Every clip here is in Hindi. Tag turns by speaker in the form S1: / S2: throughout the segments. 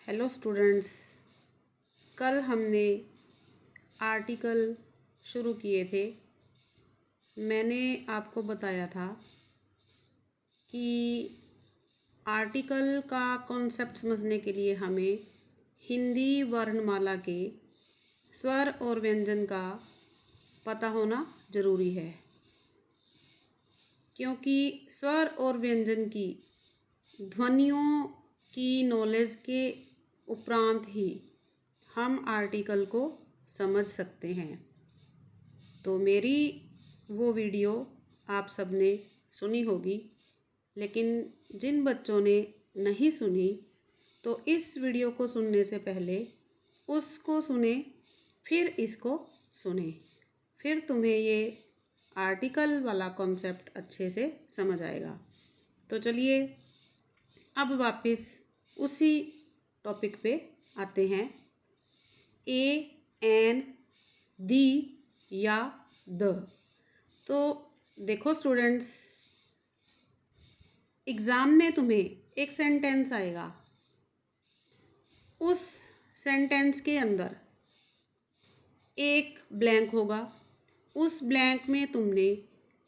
S1: हेलो स्टूडेंट्स, कल हमने आर्टिकल शुरू किए थे। मैंने आपको बताया था कि आर्टिकल का कॉन्सेप्ट समझने के लिए हमें हिंदी वर्णमाला के स्वर और व्यंजन का पता होना ज़रूरी है, क्योंकि स्वर और व्यंजन की ध्वनियों की नॉलेज के उपरांत ही हम आर्टिकल को समझ सकते हैं। तो मेरी वो वीडियो आप सबने सुनी होगी, लेकिन जिन बच्चों ने नहीं सुनी तो इस वीडियो को सुनने से पहले उसको सुने, फिर इसको सुने, फिर तुम्हें ये आर्टिकल वाला कॉन्सेप्ट अच्छे से समझ आएगा। तो चलिए अब वापस उसी टॉपिक पे आते हैं। ए, एन, दी या द। तो देखो स्टूडेंट्स, एग्ज़ाम में तुम्हें एक सेंटेंस आएगा, उस सेंटेंस के अंदर एक ब्लैंक होगा। उस ब्लैंक में तुमने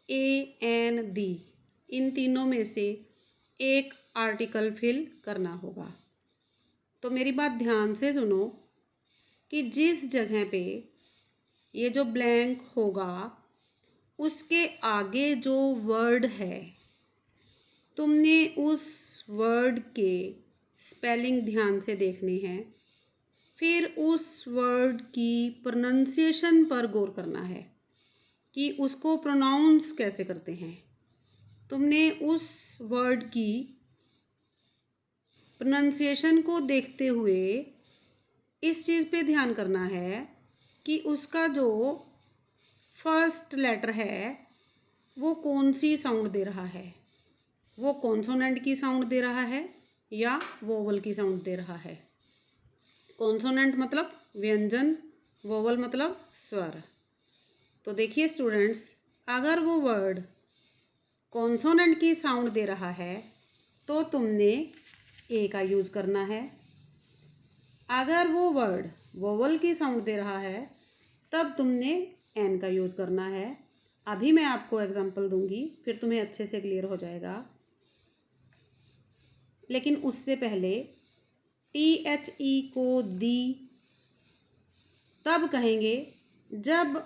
S1: ए, एन, दी इन तीनों में से एक आर्टिकल फिल करना होगा। तो मेरी बात ध्यान से सुनो कि जिस जगह पे ये जो ब्लैंक होगा उसके आगे जो वर्ड है, तुमने उस वर्ड के स्पेलिंग ध्यान से देखने हैं, फिर उस वर्ड की प्रोनाउंसिएशन पर गौर करना है कि उसको प्रोनाउंस कैसे करते हैं। तुमने उस वर्ड की प्रोनाउंसिएशन को देखते हुए इस चीज़ पे ध्यान करना है कि उसका जो फर्स्ट लेटर है वो कौन सी साउंड दे रहा है। वो कॉन्सोनेंट की साउंड दे रहा है या वोवल की साउंड दे रहा है। कॉन्सोनेंट मतलब व्यंजन, वोवल मतलब स्वर। तो देखिए स्टूडेंट्स, अगर वो वर्ड कॉन्सोनेंट की साउंड दे रहा है तो तुमने ए का यूज़ करना है। अगर वो वर्ड वोवल की साउंड दे रहा है तब तुमने एन का यूज़ करना है। अभी मैं आपको एग्जांपल दूंगी, फिर तुम्हें अच्छे से क्लियर हो जाएगा। लेकिन उससे पहले THE को दी तब कहेंगे जब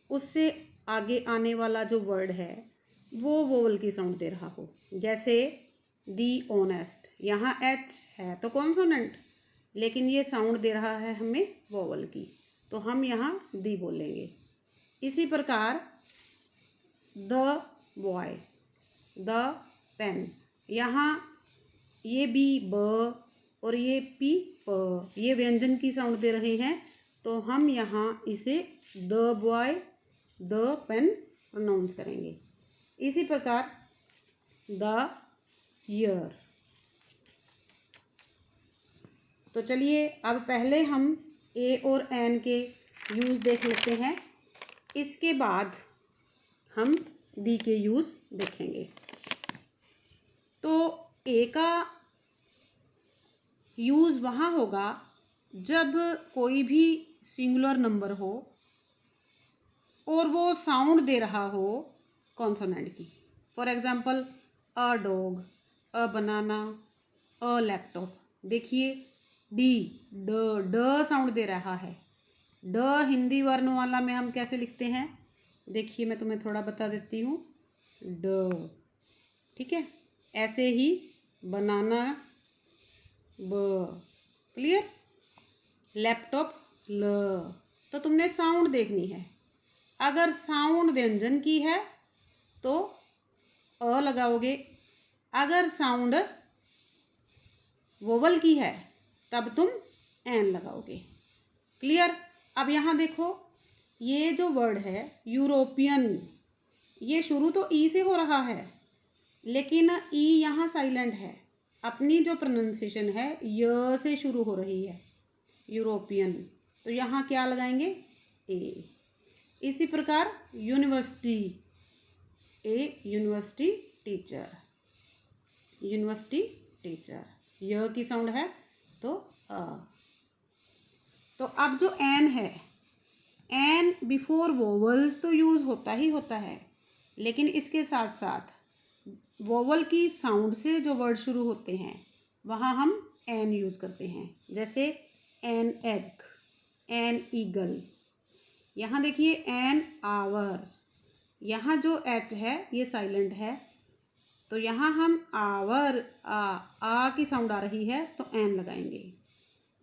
S1: उससे आगे आने वाला जो वर्ड है वो वोवल की साउंड दे रहा हो। जैसे दी ऑनेस्ट, यहाँ एच है तो कॉन्सोनेंट, लेकिन ये साउंड दे रहा है हमें वोवल की, तो हम यहाँ दी बोलेंगे। इसी प्रकार द बॉय, द पेन, यहाँ ये बी ब और ये पी प, ये व्यंजन की साउंड दे रहे हैं, तो हम यहाँ इसे the boy, the pen pronounce करेंगे। इसी प्रकार द ईयर। तो चलिए अब पहले हम ए और एन के यूज़ देख लेते हैं, इसके बाद हम दी के यूज़ देखेंगे। तो ए का यूज़ वहाँ होगा जब कोई भी सिंगुलर नंबर हो और वो साउंड दे रहा हो कॉन्सोनेंट की। For example a dog, a banana, a laptop. देखिए डी, ड साउंड दे रहा है। ड हिंदी वर्णमाला में हम कैसे लिखते हैं, देखिए मैं तुम्हें थोड़ा बता देती हूँ। ड, ठीक है, ऐसे ही बनाना ब, क्लियर, लैपटॉप ल। तो तुमने साउंड देखनी है। अगर साउंड व्यंजन की है तो अ लगाओगे, अगर साउंड वोवल की है तब तुम एन लगाओगे। क्लियर। अब यहाँ देखो, ये जो वर्ड है यूरोपियन, ये शुरू तो ई से हो रहा है, लेकिन ई यहाँ साइलेंट है। अपनी जो प्रोनाउंसिएशन है य से शुरू हो रही है, यूरोपियन, तो यहाँ क्या लगाएंगे, ए। इसी प्रकार यूनिवर्सिटी, ए यूनिवर्सिटी टीचर, यूनिवर्सिटी टीचर, य की साउंड है, तो तो अब जो एन है, एन बिफोर वोवल्स तो यूज़ होता ही होता है, लेकिन इसके साथ साथ वोवल की साउंड से जो वर्ड शुरू होते हैं वहाँ हम एन यूज़ करते हैं। जैसे एन एग, एन ईगल। यहाँ देखिए एन आवर, यहाँ जो एच है ये साइलेंट है, तो यहाँ हम आवर आ की साउंड आ रही है तो एन लगाएंगे।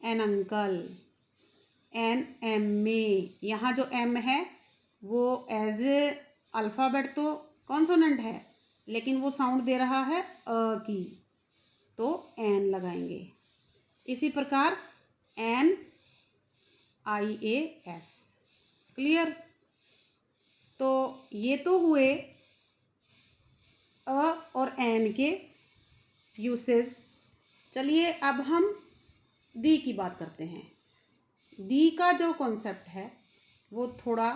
S1: An uncle, an M A, यहाँ जो एम है वो एज ए अल्फ़ाबेट तो कॉन्सोनेंट है, लेकिन वो साउंड दे रहा है की, तो एन लगाएंगे। इसी प्रकार an I A S. Clear? तो ये तो हुए अ और एन के यूसेज। चलिए अब हम दी की बात करते हैं। दी का जो कॉन्सेप्ट है वो थोड़ा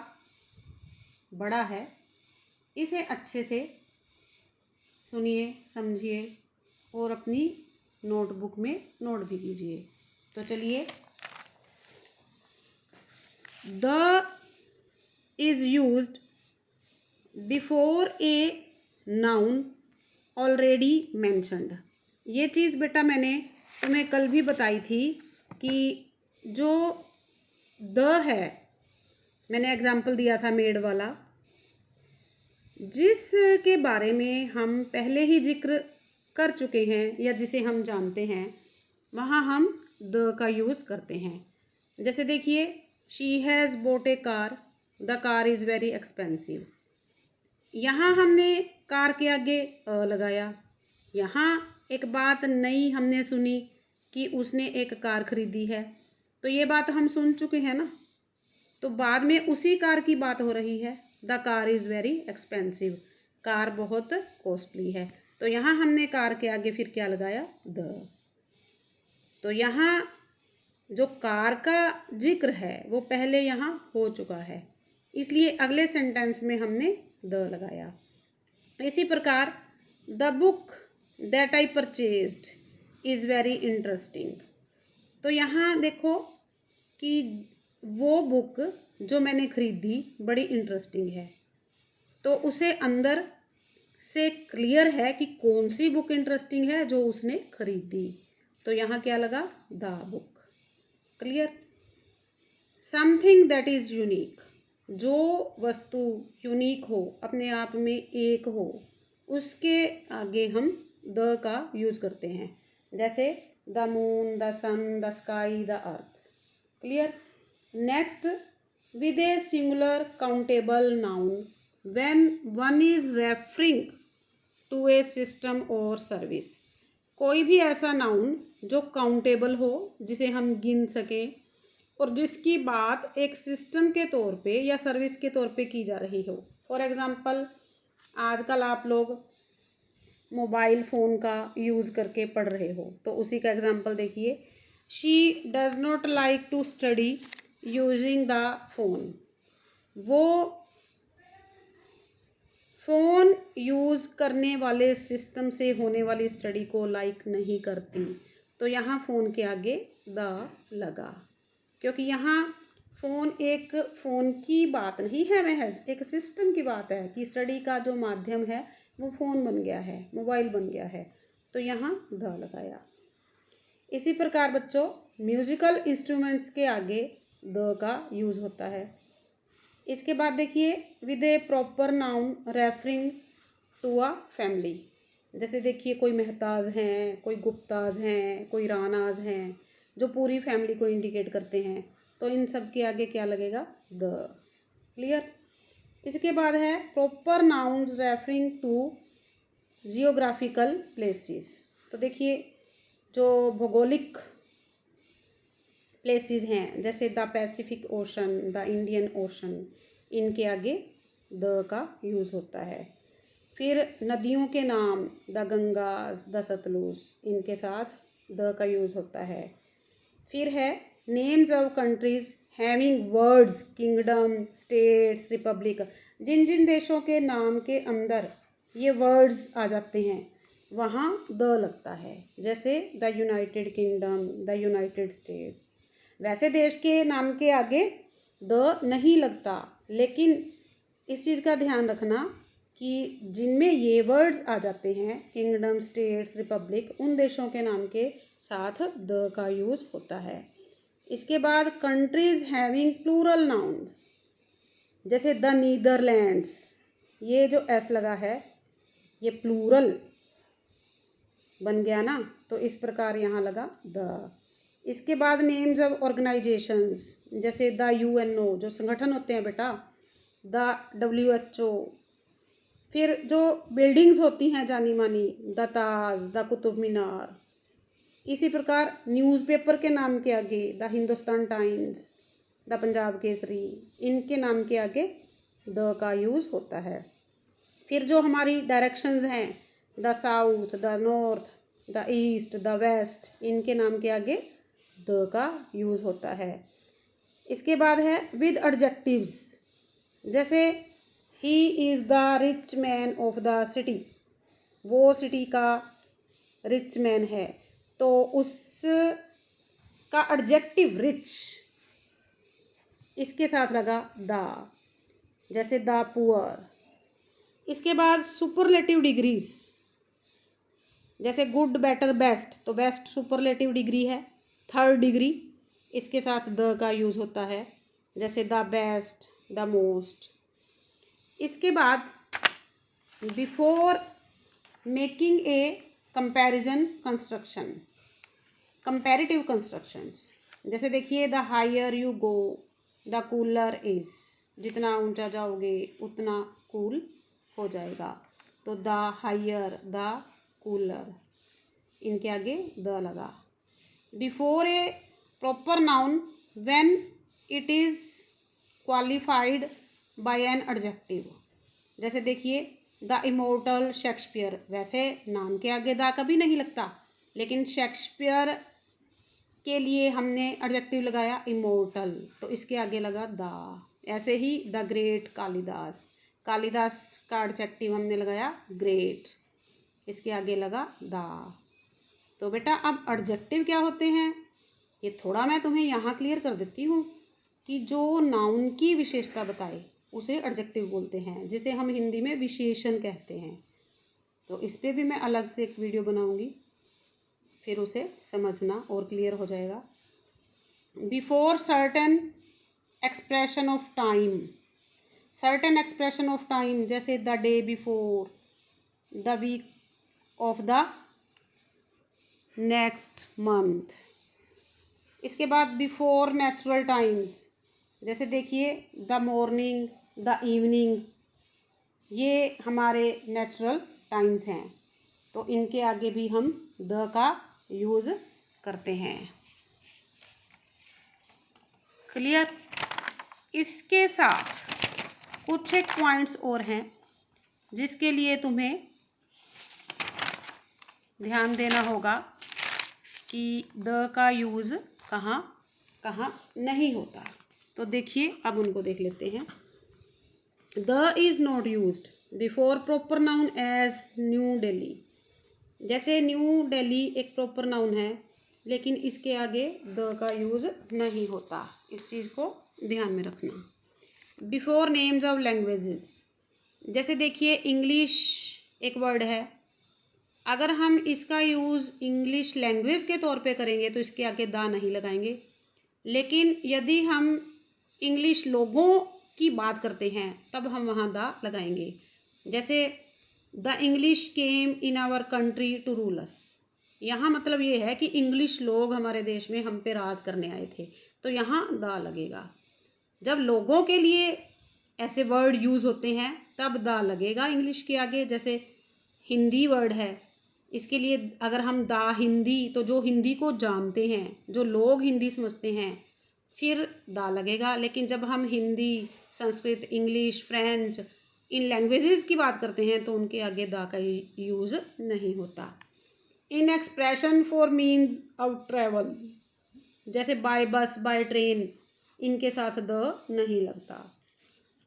S1: बड़ा है, इसे अच्छे से सुनिए, समझिए और अपनी नोटबुक में नोट भी कीजिए। तो चलिए, the is used before a noun already mentioned. ये चीज़ बेटा मैंने तुम्हें कल भी बताई थी कि जो द है, मैंने एग्जाम्पल दिया था मेड वाला, जिस के बारे में हम पहले ही जिक्र कर चुके हैं या जिसे हम जानते हैं, वहाँ हम द का यूज़ करते हैं। जैसे देखिए, she has boat A car, the car is very expensive. यहाँ हमने कार के आगे अ लगाया। यहाँ एक बात नई हमने सुनी कि उसने एक कार खरीदी है, तो ये बात हम सुन चुके हैं ना, तो बाद में उसी कार की बात हो रही है। The car is very expensive, car बहुत कॉस्टली है। तो यहाँ हमने कार के आगे फिर क्या लगाया? द। तो यहाँ जो कार का जिक्र है वो पहले यहाँ हो चुका है, इसलिए अगले सेंटेंस में हमने द लगाया। इसी प्रकार the book that I purchased is very interesting. तो यहाँ देखो कि वो बुक जो मैंने खरीदी बड़ी इंटरेस्टिंग है, तो उसे अंदर से क्लियर है कि कौन सी बुक इंटरेस्टिंग है जो उसने खरीदी। तो यहाँ क्या लगा? The book. Clear? Something that is unique, जो वस्तु यूनिक हो, अपने आप में एक हो, उसके आगे हम द का यूज़ करते हैं। जैसे the moon, the sun, the sky, the earth. Clear? Next, with a singular countable noun when one is referring to a system or service। कोई भी ऐसा नाउन जो काउंटेबल हो, जिसे हम गिन सकें और जिसकी बात एक सिस्टम के तौर पे या सर्विस के तौर पे की जा रही हो। फॉर एग्ज़ाम्पल, आजकल आप लोग मोबाइल फ़ोन का यूज़ करके पढ़ रहे हो, तो उसी का एग्ज़ाम्पल देखिए। She does not like to study using the phone. वो फ़ोन यूज़ करने वाले सिस्टम से होने वाली स्टडी को लाइक नहीं करती। तो यहाँ फ़ोन के आगे द लगा, क्योंकि यहाँ फ़ोन की बात नहीं है, महज एक सिस्टम की बात है कि स्टडी का जो माध्यम है वो फ़ोन बन गया है, मोबाइल बन गया है, तो यहाँ द लगाया। इसी प्रकार बच्चों, म्यूज़िकल इंस्ट्रूमेंट्स के आगे द का यूज़ होता है। इसके बाद देखिए, with a proper noun referring to a family. जैसे देखिए, कोई मेहताज हैं, कोई गुप्ताज हैं, कोई रानाज हैं, जो पूरी फैमिली को इंडिकेट करते हैं, तो इन सब के आगे क्या लगेगा? द। क्लियर? इसके बाद है proper nouns referring to geographical places. तो देखिए, जो भौगोलिक प्लेसेस हैं, जैसे the Pacific Ocean, the Indian Ocean, इनके आगे द का यूज़ होता है। फिर नदियों के नाम, द गंगा, द सतलुज, इनके साथ द का यूज़ होता है। फिर है names of countries having words, kingdom, states, republic. जिन जिन देशों के नाम के अंदर ये वर्ड्स आ जाते हैं, वहाँ द लगता है, जैसे the United kingdom, the United states. वैसे देश के नाम के आगे द नहीं लगता, लेकिन इस चीज़ का ध्यान रखना कि जिनमें ये वर्ड्स आ जाते हैं, किंगडम, स्टेट्स, रिपब्लिक, उन देशों के नाम के साथ द का यूज़ होता है। इसके बाद कंट्रीज हैविंग प्लूरल नाउन्स, जैसे द नीदरलैंड्स, ये जो एस लगा है ये प्लूरल बन गया ना, तो इस प्रकार यहाँ लगा द। इसके बाद नेम्स ऑफ ऑर्गेनाइजेशंस, जैसे द यूएनओ, जो संगठन होते हैं बेटा, द WHO। फिर जो बिल्डिंग्स होती हैं जानी मानी, the Taj, the Qutub Minar. इसी प्रकार न्यूज़पेपर के नाम के आगे the Hindustan times, the Punjab Kesari, इनके नाम के आगे द का यूज़ होता है। फिर जो हमारी डायरेक्शंस हैं, the south, the north, the east, the west, इनके नाम के आगे द का यूज़ होता है। इसके बाद है विद एडजेक्टिव्स, जैसे he is the rich man of the city, वो सिटी का रिच मैन है, तो उसका एडजेक्टिव रिच इसके साथ लगा द, जैसे द पुअर। इसके बाद सुपरलेटिव डिग्रीज, जैसे गुड, बेटर, बेस्ट, तो बेस्ट सुपरलेटिव डिग्री है, थर्ड डिग्री, इसके साथ द का यूज़ होता है, जैसे द बेस्ट, द मोस्ट। इसके बाद before making a comparison construction, comparative constructions, जैसे देखिए the higher you go the cooler is, जितना ऊंचा जाओगे उतना कूल हो जाएगा, तो द हायर, द कूलर, इनके आगे द लगा। Before A proper noun when it is qualified by an adjective, जैसे देखिए द इमोर्टल शेक्सपियर, वैसे नाम के आगे द कभी नहीं लगता, लेकिन शेक्सपियर के लिए हमने एडजेक्टिव लगाया इमोर्टल, तो इसके आगे लगा द। ऐसे ही द ग्रेट कालिदास, कालिदास का एडजेक्टिव हमने लगाया ग्रेट, इसके आगे लगा द। तो बेटा अब एडजेक्टिव क्या होते हैं ये थोड़ा मैं तुम्हें यहाँ क्लियर कर देती हूँ कि जो नाउन की विशेषता बताए उसे एडजेक्टिव बोलते हैं, जिसे हम हिंदी में विशेषण कहते हैं। तो इस पर भी मैं अलग से एक वीडियो बनाऊँगी, फिर उसे समझना और क्लियर हो जाएगा। Before certain expression of time, certain expression of time, जैसे the day before, the week of the next month. इसके बाद बिफोर नेचुरल टाइम्स, जैसे देखिए द मॉर्निंग, द इवनिंग, ये हमारे नेचुरल टाइम्स हैं, तो इनके आगे भी हम द का यूज़ करते हैं। क्लियर? इसके साथ कुछ एक पॉइंट्स और हैं जिसके लिए तुम्हें ध्यान देना होगा कि द का यूज़ कहाँ कहाँ नहीं होता। तो देखिए अब उनको देख लेते हैं। The is not used before proper noun as New Delhi, जैसे न्यू दिल्ली एक प्रॉपर नाउन है, लेकिन इसके आगे द का यूज़ नहीं होता, इस चीज़ को ध्यान में रखना। बिफोर नेम्स ऑफ लैंग्वेजेस, जैसे देखिए इंग्लिश एक वर्ड है, अगर हम इसका यूज़ इंग्लिश लैंग्वेज के तौर पे करेंगे तो इसके आगे द नहीं लगाएंगे, लेकिन यदि हम इंग्लिश लोगों की बात करते हैं तब हम वहाँ द लगाएंगे। जैसे the English came in our country to rule us, यहाँ मतलब ये है कि इंग्लिश लोग हमारे देश में हम पे राज करने आए थे, तो यहाँ द लगेगा। जब लोगों के लिए ऐसे वर्ड यूज़ होते हैं तब द लगेगा इंग्लिश के आगे। जैसे हिंदी वर्ड है, इसके लिए अगर हम द हिंदी, तो जो हिंदी को जानते हैं, जो लोग हिंदी समझते हैं, फिर द लगेगा। लेकिन जब हम हिंदी, संस्कृत, इंग्लिश, फ्रेंच, इन लैंग्वेजेस की बात करते हैं तो उनके आगे द का यूज़ नहीं होता। In expression for means of travel, जैसे बाय बस, बाय ट्रेन, इनके साथ द नहीं लगता।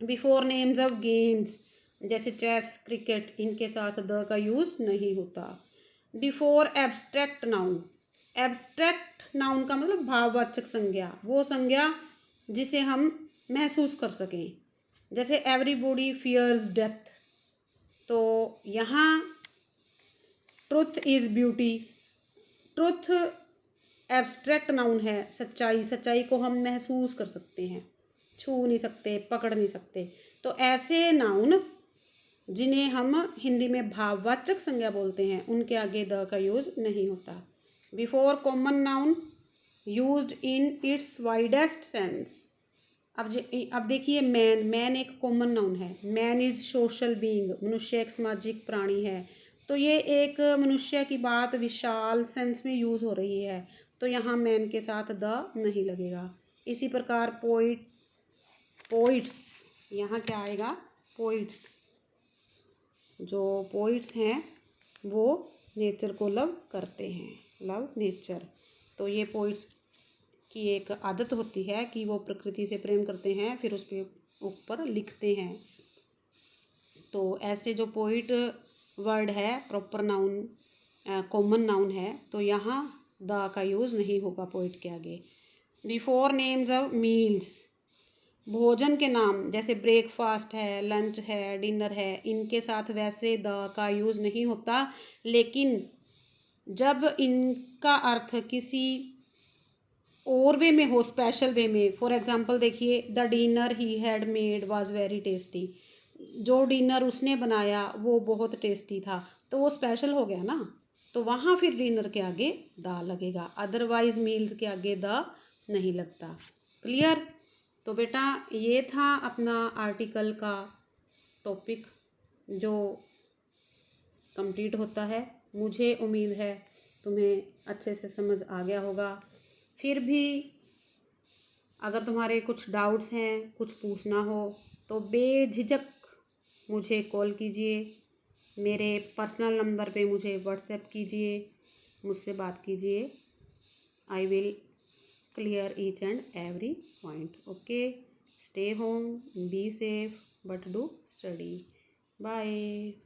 S1: बिफोर नेम्स ऑफ गेम्स, जैसे चेस, क्रिकेट, इनके साथ द का यूज़ नहीं होता। Before abstract noun. Abstract noun का मतलब भाववाचक संज्ञा, वो संज्ञा जिसे हम महसूस कर सकें, जैसे एवरीबॉडी फियर्स डेथ। तो यहाँ truth is beauty. Truth abstract noun है, सच्चाई, सच्चाई को हम महसूस कर सकते हैं, छू नहीं सकते, पकड़ नहीं सकते। तो ऐसे नाउन जिन्हें हम हिंदी में भाववाचक संज्ञा बोलते हैं, उनके आगे द का यूज़ नहीं होता। Before common noun used in its widest sense. अब देखिए मैन एक कॉमन नाउन है। मैन इज़ सोशल बीइंग, मनुष्य एक सामाजिक प्राणी है। तो ये एक मनुष्य की बात विशाल सेंस में यूज़ हो रही है, तो यहाँ मैन के साथ द नहीं लगेगा। इसी प्रकार पोइट्स, यहाँ क्या आएगा, पोइट्स। जो पोइट्स हैं वो नेचर को लव करते हैं, लव नेचर। तो ये पोइट्स की एक आदत होती है कि वो प्रकृति से प्रेम करते हैं, फिर उसके ऊपर लिखते हैं। तो ऐसे जो पोइट वर्ड है प्रॉपर नाउन, कॉमन नाउन है, तो यहाँ द का यूज़ नहीं होगा पोइट के आगे। बिफोर नेम्स ऑफ मील्स, भोजन के नाम जैसे ब्रेकफास्ट है, लंच है, डिनर है, इनके साथ वैसे द का यूज़ नहीं होता। लेकिन जब इनका अर्थ किसी और वे में हो, स्पेशल वे में, फॉर एग्जांपल देखिए the dinner he had made was very tasty. जो डिनर उसने बनाया वो बहुत टेस्टी था, तो वो स्पेशल हो गया ना, तो वहाँ फिर डिनर के आगे द लगेगा, अदरवाइज मील्स के आगे द नहीं लगता। क्लियर। तो बेटा ये था अपना आर्टिकल का टॉपिक जो कंप्लीट होता है। मुझे उम्मीद है तुम्हें अच्छे से समझ आ गया होगा। फिर भी अगर तुम्हारे कुछ डाउट्स हैं, कुछ पूछना हो, तो बेझिझक मुझे कॉल कीजिए, मेरे पर्सनल नंबर पे मुझे व्हाट्सएप कीजिए, मुझसे बात कीजिए। I will clear each and every point. Okay, stay home, be safe, but do study. Bye.